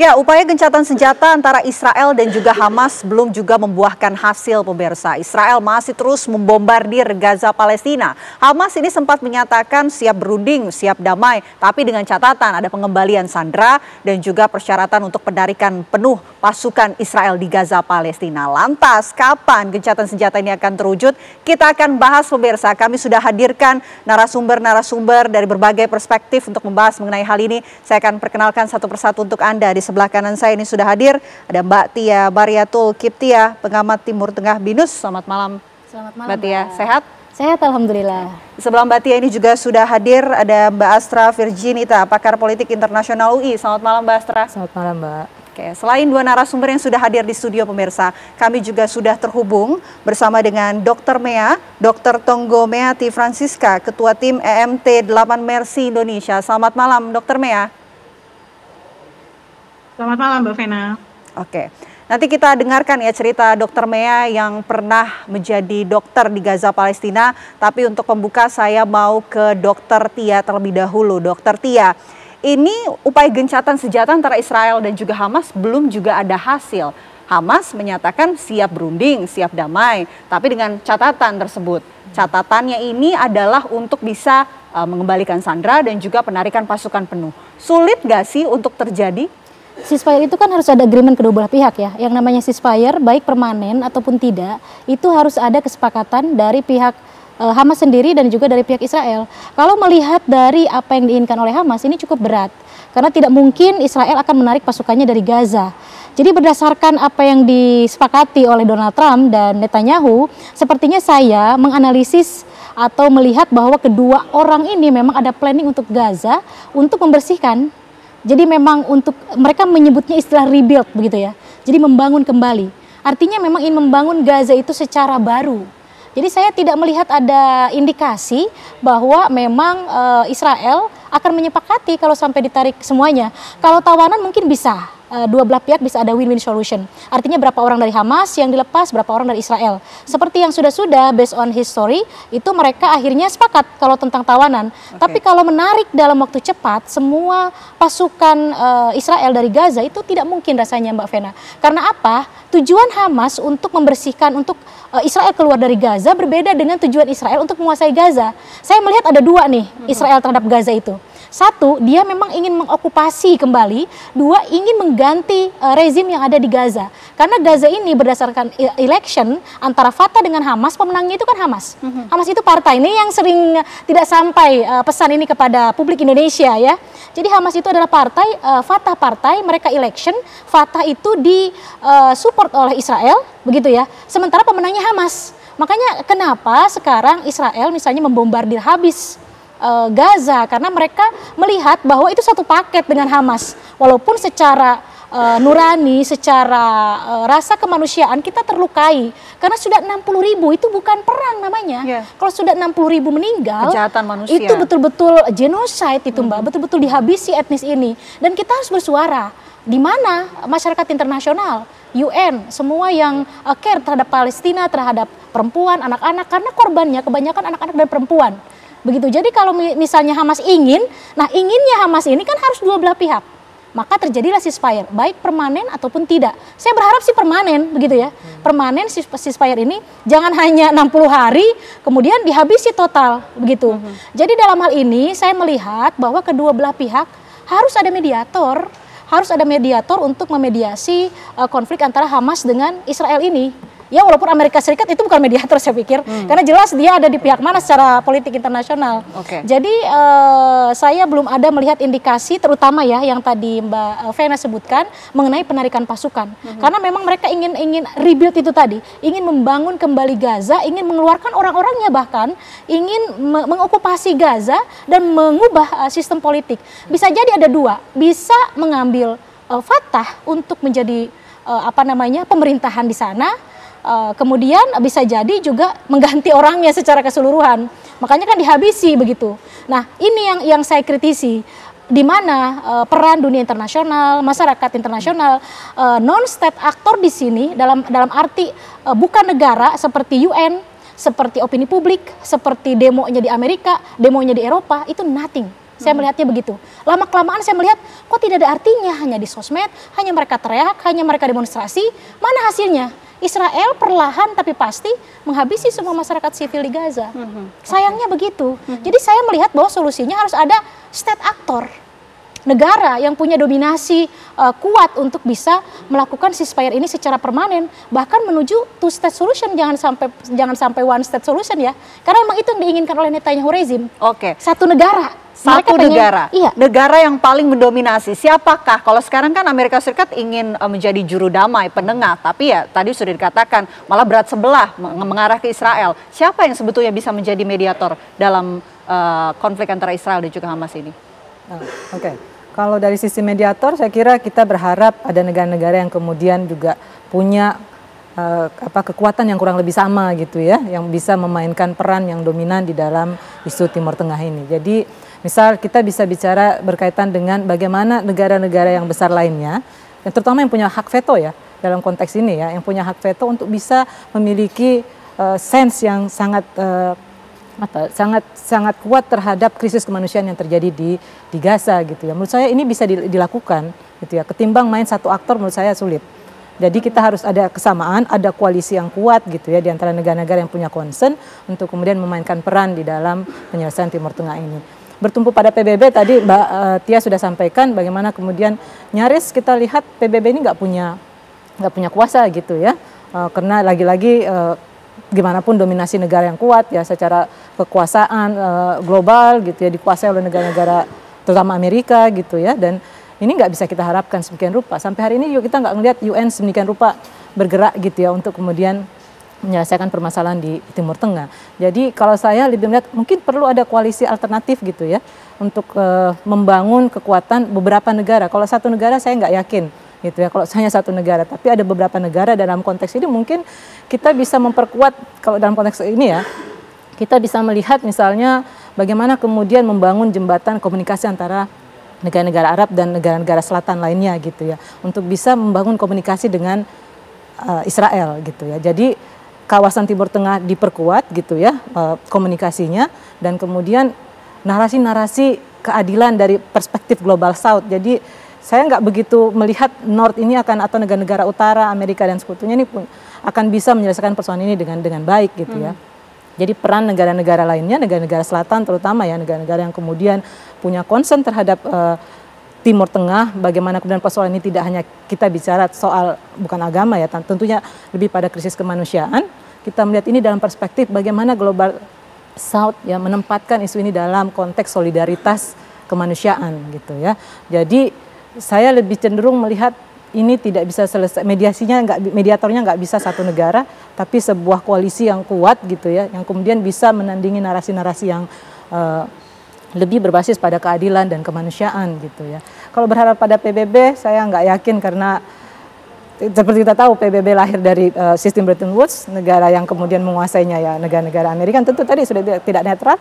Ya, upaya gencatan senjata antara Israel dan juga Hamas belum juga membuahkan hasil, pemirsa. Israel masih terus membombardir Gaza Palestina. Hamas ini sempat menyatakan siap berunding, siap damai, tapi dengan catatan ada pengembalian sandera dan juga persyaratan untuk penarikan penuh pasukan Israel di Gaza Palestina. Lantas, kapan gencatan senjata ini akan terwujud? Kita akan bahas, pemirsa. Kami sudah hadirkan narasumber-narasumber dari berbagai perspektif untuk membahas mengenai hal ini. Saya akan perkenalkan satu persatu untuk Anda. Di sebelah kanan saya ini sudah hadir ada Mbak Tia Baryatul Kiptia, pengamat Timur Tengah BINUS. Selamat malam. Selamat malam, Mbak Tia. Sehat? Sehat, alhamdulillah. Di sebelah Mbak Tia ini juga sudah hadir ada Mbak Astra Virginita, pakar politik internasional UI. Selamat malam, Mbak Astra. Selamat malam, Mbak. Oke, selain dua narasumber yang sudah hadir di studio, pemirsa, kami juga sudah terhubung bersama dengan Dr. Mea, Dr. Tonggo Meati Francisca, Ketua Tim EMT 8 Mercy Indonesia. Selamat malam, Dr. Mea. Selamat malam, Mbak Vena. Oke, nanti kita dengarkan ya cerita Dr. Mea yang pernah menjadi dokter di Gaza Palestina. Tapi untuk pembuka saya mau ke Dr. Tia terlebih dahulu. Dr. Tia, ini upaya gencatan senjata antara Israel dan juga Hamas belum juga ada hasil. Hamas menyatakan siap berunding, siap damai, tapi dengan catatan tersebut. Catatannya ini adalah untuk bisa mengembalikan sandera dan juga penarikan pasukan penuh. Sulit nggak sih untuk terjadi? Ceasefire itu kan harus ada agreement kedua belah pihak ya. Yang namanya ceasefire, baik permanen ataupun tidak, itu harus ada kesepakatan dari pihak Hamas sendiri dan juga dari pihak Israel. Kalau melihat dari apa yang diinginkan oleh Hamas, ini cukup berat. Karena tidak mungkin Israel akan menarik pasukannya dari Gaza. Jadi berdasarkan apa yang disepakati oleh Donald Trump dan Netanyahu, sepertinya saya menganalisis atau melihat bahwa kedua orang ini memang ada planning untuk Gaza untuk membersihkan. Jadi memang untuk mereka menyebutnya istilah rebuild begitu ya. Jadi membangun kembali. Artinya memang ingin membangun Gaza itu secara baru. Jadi saya tidak melihat ada indikasi bahwa memang Israel akan menyepakati kalau sampai ditarik semuanya. Kalau tawanan mungkin bisa. Dua belah pihak bisa ada win-win solution. Artinya berapa orang dari Hamas yang dilepas, berapa orang dari Israel. Seperti yang sudah-sudah based on history, itu mereka akhirnya sepakat kalau tentang tawanan. Tapi kalau menarik dalam waktu cepat, semua pasukan Israel dari Gaza itu tidak mungkin rasanya, Mbak Vena. Karena apa? Tujuan Hamas untuk membersihkan, untuk Israel keluar dari Gaza berbeda dengan tujuan Israel untuk menguasai Gaza. Saya melihat ada dua nih Israel terhadap Gaza itu. Satu, dia memang ingin mengokupasi kembali. Dua, ingin mengganti rezim yang ada di Gaza. Karena Gaza ini berdasarkan election antara Fatah dengan Hamas, pemenangnya itu kan Hamas. Hamas itu partai, ini yang sering tidak sampai pesan ini kepada publik Indonesia ya. Jadi Hamas itu adalah partai, Fatah partai, mereka election, Fatah itu disupport oleh Israel, begitu ya. Sementara pemenangnya Hamas. Makanya kenapa sekarang Israel misalnya membombardir habis Gaza, karena mereka melihat bahwa itu satu paket dengan Hamas. Walaupun secara nurani, secara rasa kemanusiaan kita terlukai. Karena sudah 60.000 itu bukan perang namanya. Kalau sudah 60.000 meninggal, kejahatan manusia. Itu betul-betul genocide itu Mbak, betul-betul dihabisi etnis ini. Dan kita harus bersuara. Di mana masyarakat internasional, UN, semua yang care terhadap Palestina, terhadap perempuan, anak-anak, karena korbannya kebanyakan anak-anak dan perempuan. Begitu. Jadi kalau misalnya Hamas ingin, nah inginnya Hamas ini kan harus dua belah pihak. Maka terjadilah ceasefire, baik permanen ataupun tidak. Saya berharap sih permanen, begitu ya. Permanen ceasefire ini jangan hanya 60 hari, kemudian dihabisi total, begitu. Jadi dalam hal ini saya melihat bahwa kedua belah pihak harus ada mediator. Harus ada mediator untuk memediasi konflik antara Hamas dengan Israel ini. Ya walaupun Amerika Serikat itu bukan mediator saya pikir, karena jelas dia ada di pihak mana secara politik internasional. Jadi saya belum ada melihat indikasi, terutama ya yang tadi Mbak Vena sebutkan mengenai penarikan pasukan. Karena memang mereka ingin rebuild itu tadi, ingin membangun kembali Gaza, ingin mengeluarkan orang-orangnya, bahkan ingin mengokupasi Gaza dan mengubah sistem politik. Bisa jadi ada dua, bisa mengambil Fatah untuk menjadi pemerintahan di sana. Kemudian bisa jadi juga mengganti orangnya secara keseluruhan. Makanya kan dihabisi begitu. Nah ini yang saya kritisi. Di mana peran dunia internasional, masyarakat internasional, non-state aktor di sini dalam arti bukan negara seperti UN, seperti opini publik, seperti demonya di Amerika, demonya di Eropa, itu nothing. Saya melihatnya begitu. Lama-kelamaan saya melihat kok tidak ada artinya, hanya di sosmed, hanya mereka teriak, hanya mereka demonstrasi. Mana hasilnya? Israel perlahan tapi pasti menghabisi semua masyarakat sipil di Gaza. Sayangnya begitu. Jadi saya melihat bahwa solusinya harus ada state actor. Negara yang punya dominasi kuat untuk bisa melakukan ceasefire ini secara permanen, bahkan menuju two state solution, jangan sampai one state solution ya, karena memang itu yang diinginkan oleh Netanyahu rezim. Satu negara. Satu negara, iya. Negara yang paling mendominasi. Siapakah? Kalau sekarang kan Amerika Serikat ingin menjadi juru damai, penengah, tapi ya tadi sudah dikatakan malah berat sebelah mengarah ke Israel. Siapa yang sebetulnya bisa menjadi mediator dalam konflik antara Israel dan juga Hamas ini? Kalau dari sisi mediator, saya kira kita berharap ada negara-negara yang kemudian juga punya kekuatan yang kurang lebih sama gitu ya, yang bisa memainkan peran yang dominan di dalam isu Timur Tengah ini. Jadi misal kita bisa bicara berkaitan dengan bagaimana negara-negara yang besar lainnya, yang terutama yang punya hak veto ya dalam konteks ini ya, yang punya hak veto untuk bisa memiliki sense yang sangat sangat kuat terhadap krisis kemanusiaan yang terjadi di Gaza gitu ya. Menurut saya ini bisa dilakukan gitu ya. Ketimbang main satu aktor menurut saya sulit. Jadi kita harus ada kesamaan, ada koalisi yang kuat gitu ya di antara negara-negara yang punya concern untuk kemudian memainkan peran di dalam penyelesaian Timur Tengah ini. Bertumpu pada PBB tadi Mbak Tia sudah sampaikan bagaimana kemudian nyaris kita lihat PBB ini nggak punya kuasa gitu ya, karena lagi-lagi gimana pun dominasi negara yang kuat ya secara kekuasaan global gitu ya, dikuasai oleh negara-negara terutama Amerika gitu ya, dan ini nggak bisa kita harapkan sedemikian rupa. Sampai hari ini juga kita nggak melihat UN sedemikian rupa bergerak gitu ya untuk kemudian menyelesaikan permasalahan di Timur Tengah. Jadi kalau saya lebih melihat mungkin perlu ada koalisi alternatif gitu ya untuk membangun kekuatan beberapa negara. Kalau satu negara saya nggak yakin gitu ya, kalau hanya satu negara, tapi ada beberapa negara dalam konteks ini mungkin kita bisa memperkuat. Kalau dalam konteks ini ya, kita bisa melihat misalnya bagaimana kemudian membangun jembatan komunikasi antara negara-negara Arab dan negara-negara selatan lainnya gitu ya, untuk bisa membangun komunikasi dengan Israel gitu ya. Jadi kawasan Timur Tengah diperkuat gitu ya komunikasinya, dan kemudian narasi-narasi keadilan dari perspektif global South. Jadi saya nggak begitu melihat North ini akan, atau negara-negara utara Amerika dan sekutunya ini pun akan bisa menyelesaikan persoalan ini dengan baik gitu ya. Jadi peran negara-negara lainnya, negara-negara selatan terutama ya, negara-negara yang kemudian punya concern terhadap Timur Tengah, bagaimana kemudian persoalan ini tidak hanya kita bicara soal bukan agama ya, tentunya lebih pada krisis kemanusiaan. Kita melihat ini dalam perspektif bagaimana global South ya menempatkan isu ini dalam konteks solidaritas kemanusiaan gitu ya. Jadi saya lebih cenderung melihat ini tidak bisa selesai, mediatornya nggak bisa satu negara, tapi sebuah koalisi yang kuat gitu ya, yang kemudian bisa menandingi narasi-narasi yang lebih berbasis pada keadilan dan kemanusiaan gitu ya. Kalau berharap pada PBB, saya nggak yakin, karena seperti kita tahu PBB lahir dari sistem Bretton Woods, negara yang kemudian menguasainya ya negara-negara Amerika, tentu tadi sudah tidak netral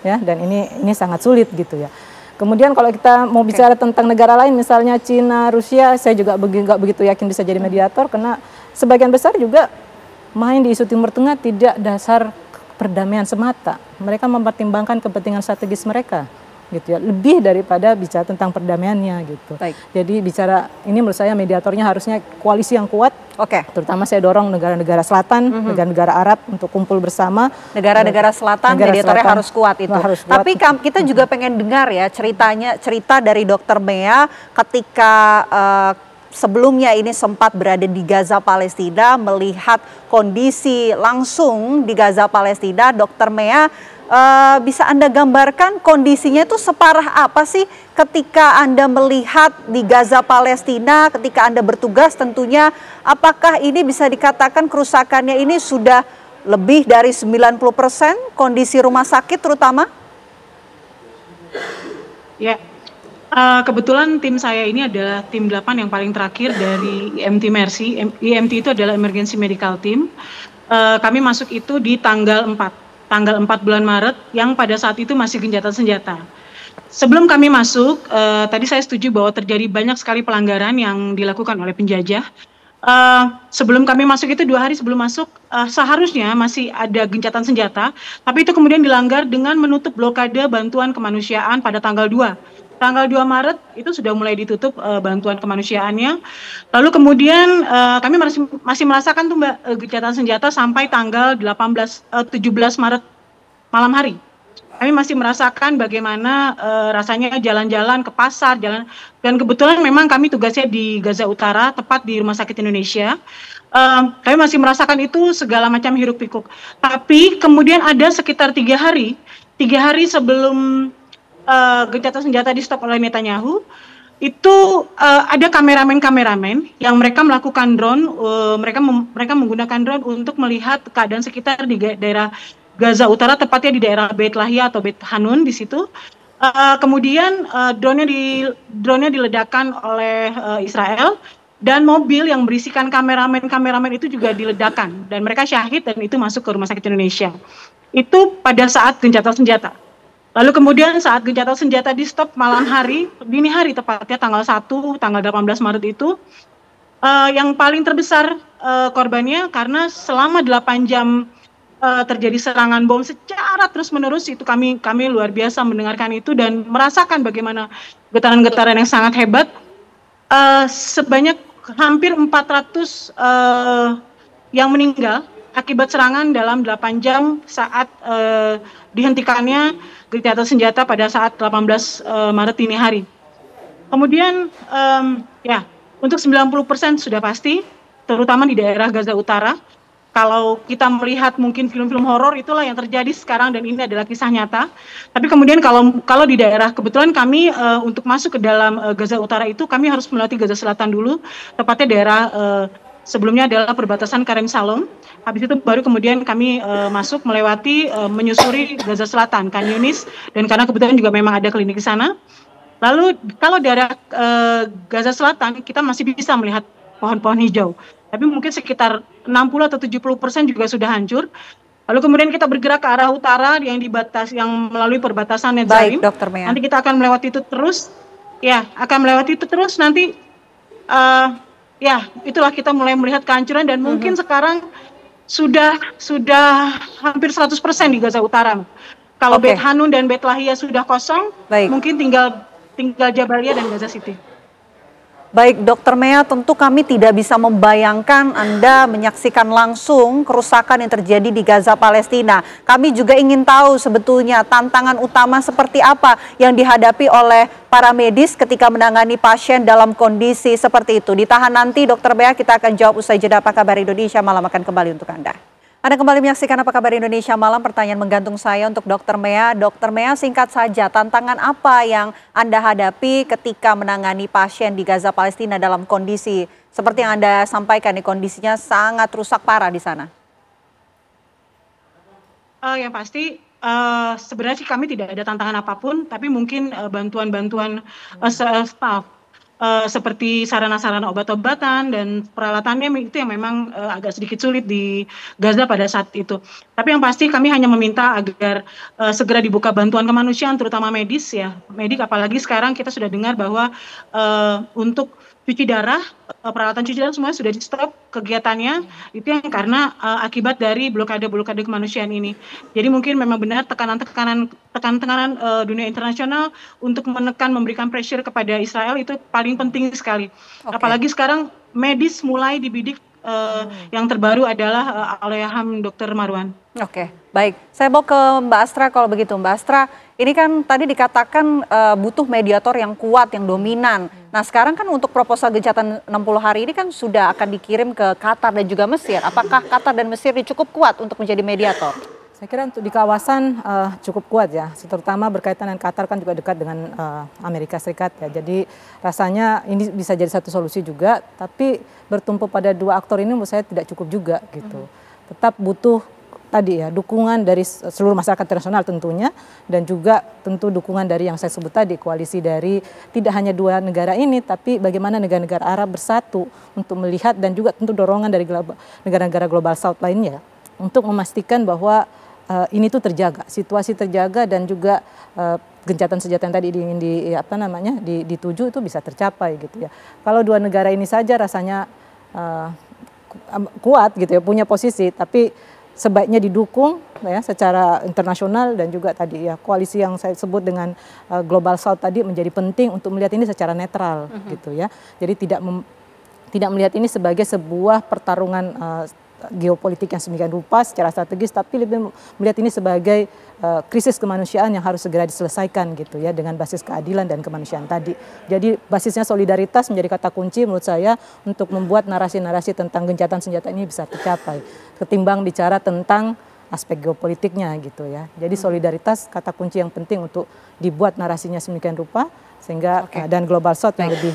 ya, dan ini sangat sulit gitu ya. Kemudian kalau kita mau bicara tentang negara lain, misalnya Cina, Rusia, saya juga nggak begitu yakin bisa jadi mediator, karena sebagian besar juga main di isu Timur Tengah tidak dasar perdamaian semata. Mereka mempertimbangkan kepentingan strategis mereka, gitu ya, lebih daripada bicara tentang perdamaiannya gitu. Baik. Jadi bicara ini menurut saya mediatornya harusnya koalisi yang kuat. Terutama saya dorong negara-negara selatan, negara-negara Arab untuk kumpul bersama. Negara-negara selatan, mediatornya harus kuat itu. Harus kuat. Tapi kita juga pengen dengar ya cerita dari Dr. Mea ketika sebelumnya ini sempat berada di Gaza Palestina, melihat kondisi langsung di Gaza Palestina. Dr. Mea, bisa Anda gambarkan kondisinya itu separah apa sih ketika Anda melihat di Gaza Palestina, ketika Anda bertugas tentunya, apakah ini bisa dikatakan kerusakannya ini sudah lebih dari 90% kondisi rumah sakit terutama? Ya, kebetulan tim saya ini adalah tim 8 yang paling terakhir dari IMT Mercy. IMT itu adalah Emergency Medical Team. Kami masuk itu di tanggal 4 bulan Maret, yang pada saat itu masih gencatan senjata. Sebelum kami masuk, tadi saya setuju bahwa terjadi banyak sekali pelanggaran yang dilakukan oleh penjajah. Sebelum kami masuk itu 2 hari sebelum masuk, seharusnya masih ada gencatan senjata, tapi itu kemudian dilanggar dengan menutup blokade bantuan kemanusiaan pada tanggal 2. Tanggal 2 Maret itu sudah mulai ditutup bantuan kemanusiaannya. Lalu kemudian kami masih merasakan tuh Mbak gencatan senjata sampai tanggal 17 Maret malam hari. Kami masih merasakan bagaimana rasanya jalan-jalan ke pasar, dan kebetulan memang kami tugasnya di Gaza Utara, tepat di Rumah Sakit Indonesia. Kami masih merasakan itu segala macam hiruk pikuk. Tapi kemudian ada sekitar 3 hari sebelum gencatan senjata di stop oleh Netanyahu, itu ada kameramen yang mereka melakukan drone, mereka menggunakan drone untuk melihat keadaan sekitar di daerah Gaza Utara, tepatnya di daerah Beit Lahia atau Beit Hanun di situ. Kemudian drone-nya diledakkan oleh Israel, dan mobil yang berisikan kameramen itu juga diledakkan, dan mereka syahid dan itu masuk ke Rumah Sakit Indonesia. Itu pada saat gencatan senjata. Lalu kemudian saat gencatan senjata di stop malam hari, dini hari tepatnya tanggal 1, tanggal 18 Maret itu, yang paling terbesar korbannya karena selama 8 jam terjadi serangan bom secara terus-menerus, itu kami luar biasa mendengarkan itu dan merasakan bagaimana getaran-getaran yang sangat hebat. Sebanyak hampir 400 yang meninggal akibat serangan dalam 8 jam saat dihentikannya gencatan senjata pada saat 18 Maret dini hari. Kemudian ya, untuk 90% sudah pasti, terutama di daerah Gaza Utara. Kalau kita melihat mungkin film-film horor, itulah yang terjadi sekarang dan ini adalah kisah nyata. Tapi kemudian kalau di daerah, kebetulan kami untuk masuk ke dalam Gaza Utara itu kami harus melewati Gaza Selatan dulu, tepatnya daerah sebelumnya adalah perbatasan Karem Shalom. Habis itu baru kemudian kami masuk melewati menyusuri Gaza Selatan, Khan Yunis, dan karena kebetulan juga memang ada klinik di sana. Lalu kalau daerah Gaza Selatan kita masih bisa melihat pohon-pohon hijau. Tapi mungkin sekitar 60 atau 70% juga sudah hancur. Lalu kemudian kita bergerak ke arah utara yang melalui perbatasan Netzarim. Baik, Dr. Mea. Nanti kita akan melewati itu terus. Ya, nanti ya, itulah kita mulai melihat kehancuran dan mungkin sekarang sudah hampir 100% di Gaza Utara. Kalau Beit Hanun dan Beit Lahia sudah kosong, mungkin tinggal Jabalia dan Gaza City. Baik, Dr. Mea, tentu kami tidak bisa membayangkan Anda menyaksikan langsung kerusakan yang terjadi di Gaza, Palestina. Kami juga ingin tahu sebetulnya tantangan utama seperti apa yang dihadapi oleh para medis ketika menangani pasien dalam kondisi seperti itu. Ditahan nanti, Dr. Mea, kita akan jawab usai jeda. Apa kabar Indonesia Malam akan kembali untuk Anda. Anda kembali menyaksikan Apa Kabar Indonesia Malam. Pertanyaan menggantung saya untuk Dr. Mea. Dr. Mea, singkat saja, tantangan apa yang Anda hadapi ketika menangani pasien di Gaza, Palestina dalam kondisi seperti yang Anda sampaikan, nih, kondisinya sangat rusak parah di sana? Yang pasti sebenarnya sih kami tidak ada tantangan apapun, tapi mungkin bantuan-bantuan staff seperti sarana-sarana obat-obatan dan peralatannya itu yang memang agak sedikit sulit di Gaza pada saat itu. Tapi yang pasti kami hanya meminta agar segera dibuka bantuan kemanusiaan, terutama medis ya. Apalagi sekarang kita sudah dengar bahwa untuk cuci darah, peralatan cuci darah semuanya sudah di-stop kegiatannya, itu yang karena akibat dari blokade kemanusiaan ini. Jadi mungkin memang benar tekanan dunia internasional untuk memberikan pressure kepada Israel itu paling penting sekali. Apalagi sekarang medis mulai dibidik, yang terbaru adalah Alayaham Dr. Marwan. Baik. Saya mau ke Mbak Astra kalau begitu. Mbak Astra, ini kan tadi dikatakan butuh mediator yang kuat, yang dominan. Nah sekarang kan untuk proposal gencatan 60 hari ini kan sudah akan dikirim ke Qatar dan juga Mesir. Apakah Qatar dan Mesir ini cukup kuat untuk menjadi mediator? Saya kira untuk di kawasan cukup kuat ya, terutama berkaitan dengan Qatar kan juga dekat dengan Amerika Serikat ya. Jadi rasanya ini bisa jadi satu solusi juga, tapi bertumpu pada dua aktor ini menurut saya tidak cukup juga gitu. Tetap butuh tadi ya dukungan dari seluruh masyarakat internasional tentunya, dan juga tentu dukungan dari yang saya sebut tadi, koalisi dari tidak hanya dua negara ini, tapi bagaimana negara-negara Arab bersatu untuk melihat, dan juga tentu dorongan dari negara-negara global South lainnya untuk memastikan bahwa ini tuh terjaga, situasi terjaga, dan juga gencatan senjata yang tadi ingin dituju itu bisa tercapai gitu ya. Kalau dua negara ini saja rasanya kuat gitu ya, punya posisi, tapi sebaiknya didukung ya secara internasional, dan juga tadi ya koalisi yang saya sebut dengan Global South tadi menjadi penting untuk melihat ini secara netral gitu ya. Jadi tidak melihat ini sebagai sebuah pertarungan geopolitik yang sedemikian rupa secara strategis, tapi lebih melihat ini sebagai krisis kemanusiaan yang harus segera diselesaikan gitu ya, dengan basis keadilan dan kemanusiaan tadi. Jadi basisnya solidaritas menjadi kata kunci menurut saya untuk membuat narasi-narasi tentang gencatan senjata ini bisa tercapai, ketimbang bicara tentang aspek geopolitiknya gitu ya. Jadi solidaritas kata kunci yang penting untuk dibuat narasinya sedemikian rupa sehingga dan Global South yang lebih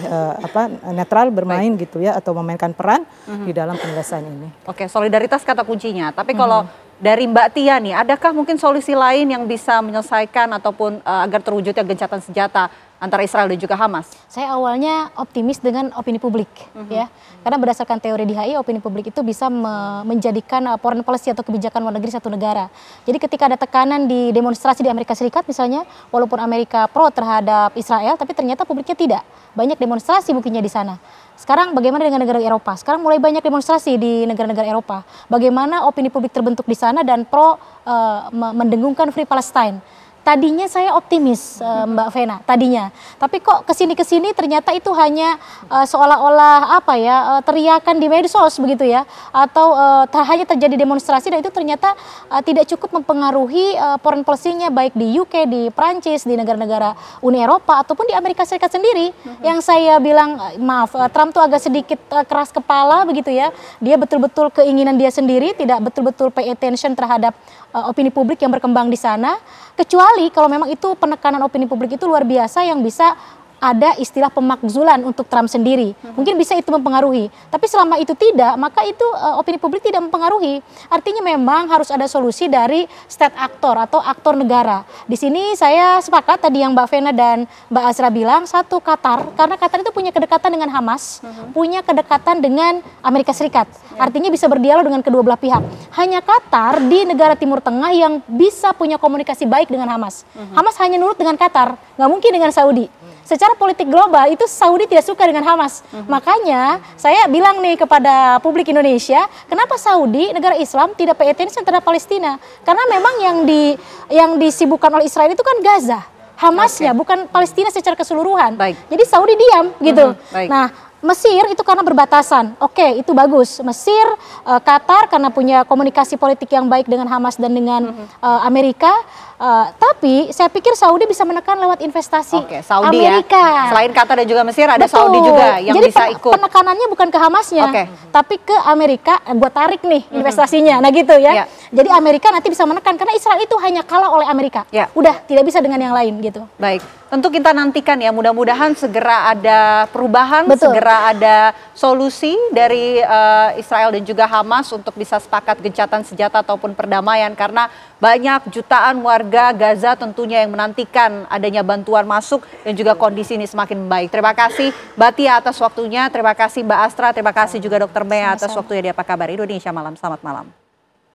netral bermain gitu ya, atau memainkan peran di dalam penyelesaian ini. Oke, solidaritas kata kuncinya. Tapi kalau dari Mbak Tia nih, adakah mungkin solusi lain yang bisa menyelesaikan ataupun agar terwujudnya gencatan senjata antara Israel dan juga Hamas? Saya awalnya optimis dengan opini publik, ya, karena berdasarkan teori di HI, opini publik itu bisa menjadikan foreign policy atau kebijakan luar negeri satu negara. Jadi ketika ada tekanan di demonstrasi di Amerika Serikat misalnya, walaupun Amerika pro terhadap Israel, tapi ternyata publiknya tidak. Banyak demonstrasi buktinya di sana. Sekarang bagaimana dengan negara Eropa? Sekarang mulai banyak demonstrasi di negara-negara Eropa. Bagaimana opini publik terbentuk di sana dan pro mendengungkan Free Palestine. Tadinya saya optimis, Mbak Vena, tadinya. Tapi kok kesini-kesini ternyata itu hanya seolah-olah teriakan di medsos begitu ya, atau hanya terjadi demonstrasi, dan itu ternyata tidak cukup mempengaruhi foreign policy-nya baik di UK, di Prancis, di negara-negara Uni Eropa ataupun di Amerika Serikat sendiri. Yang saya bilang maaf, Trump tuh agak sedikit keras kepala begitu ya. Dia betul-betul keinginan dia sendiri, tidak betul-betul pay attention terhadap opini publik yang berkembang di sana. Kecuali kalau memang itu penekanan opini publik itu luar biasa yang bisa ada istilah pemakzulan untuk Trump sendiri. Mungkin bisa itu mempengaruhi. Tapi selama itu tidak, maka itu opini publik tidak mempengaruhi. Artinya memang harus ada solusi dari state actor atau aktor negara. Di sini saya sepakat tadi yang Mbak Vena dan Mbak Azra bilang, satu Qatar, karena Qatar itu punya kedekatan dengan Hamas, punya kedekatan dengan Amerika Serikat. Artinya bisa berdialog dengan kedua belah pihak. Hanya Qatar di negara Timur Tengah yang bisa punya komunikasi baik dengan Hamas. Hamas hanya nurut dengan Qatar, nggak mungkin dengan Saudi. Secara politik global itu Saudi tidak suka dengan Hamas. Makanya saya bilang nih kepada publik Indonesia, kenapa Saudi, negara Islam, tidak pay attention terhadap Palestina? Karena memang yang disibukkan oleh Israel itu kan Gaza, Hamasnya, bukan Palestina secara keseluruhan. Jadi Saudi diam gitu. Nah, Mesir itu karena berbatasan, itu bagus. Mesir, Qatar karena punya komunikasi politik yang baik dengan Hamas dan dengan Amerika. Tapi saya pikir Saudi bisa menekan lewat investasi Saudi Amerika. Ya. Selain Qatar dan juga Mesir, ada Betul. Saudi juga yang jadi bisa ikut. Penekanannya bukan ke Hamasnya, tapi ke Amerika. Gua tarik nih investasinya, nah gitu ya. Jadi Amerika nanti bisa menekan karena Israel itu hanya kalah oleh Amerika. Udah tidak bisa dengan yang lain gitu. Baik, tentu kita nantikan ya, mudah-mudahan segera ada perubahan, segera ada solusi dari Israel dan juga Hamas untuk bisa sepakat gencatan senjata ataupun perdamaian, karena banyak jutaan warga Gaza tentunya yang menantikan adanya bantuan masuk dan juga kondisi ini semakin membaik. Terima kasih Mbak Tia atas waktunya, terima kasih Mbak Astra, terima kasih juga Dr. Mea atas waktunya di Apa Kabar Indonesia Malam. Selamat malam.